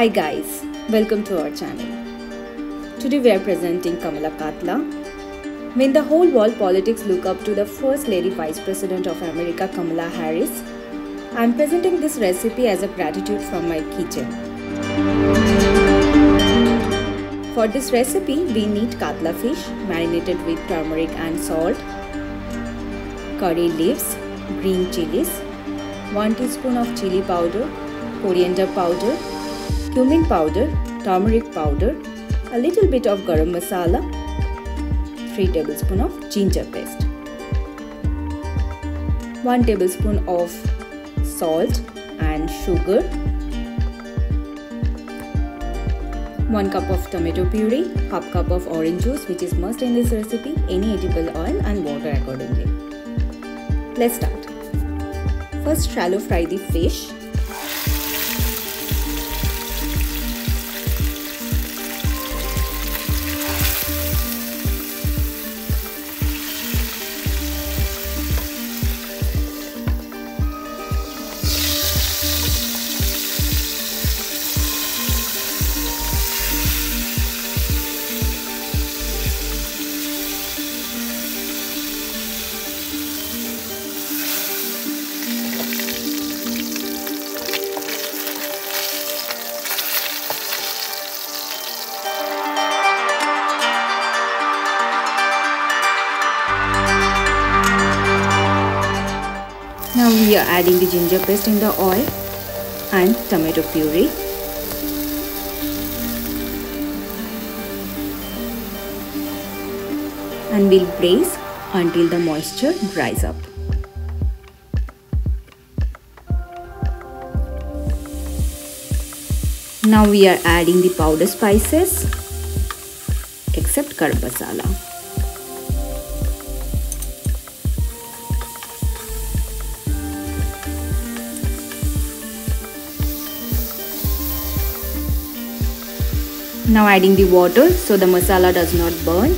Hi guys, welcome to our channel. Today we are presenting Kamala Katla. When the whole world politics look up to the First Lady Vice President of America, Kamala Harris, I am presenting this recipe as a gratitude from my kitchen. For this recipe, we need katla fish marinated with turmeric and salt, curry leaves, green chilies, 1 teaspoon of chili powder, coriander powder, cumin powder, turmeric powder, a little bit of garam masala, 3 tablespoons of ginger paste, 1 tablespoon of salt and sugar, 1 cup of tomato puree, half cup of orange juice which is must in this recipe, any edible oil and water accordingly. Let's start. First, shallow fry the fish. Now we are adding the ginger paste in the oil and tomato puree. And we'll braise until the moisture dries up. Now we are adding the powder spices except garam masala. Now adding the water so the masala does not burn.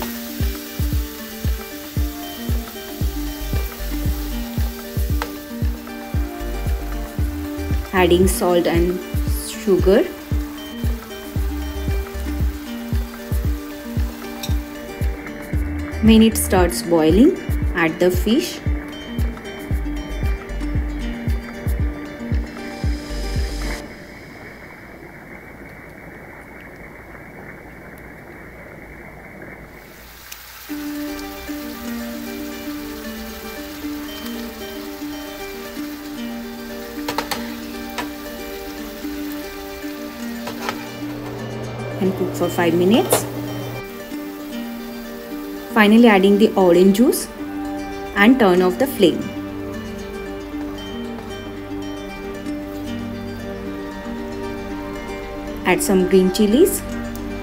Adding salt and sugar. When it starts boiling, add the fish. And cook for 5 minutes. Finally adding the orange juice and turn off the flame. Add some green chilies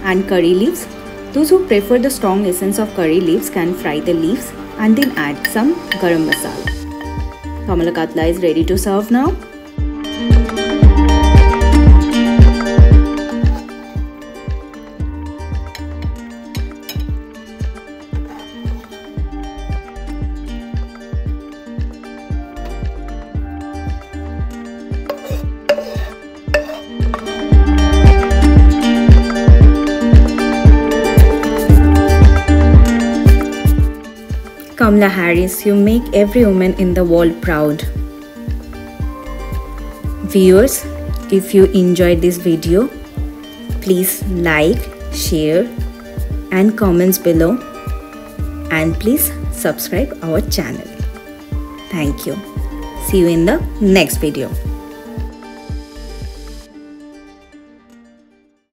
and curry leaves. Those who prefer the strong essence of curry leaves can fry the leaves and then add some garam masala. Kamala Katla is ready to serve now. Kamala Harris, you make every woman in the world proud. Viewers, if you enjoyed this video, please like, share and comments below and please subscribe our channel. Thank you. See you in the next video.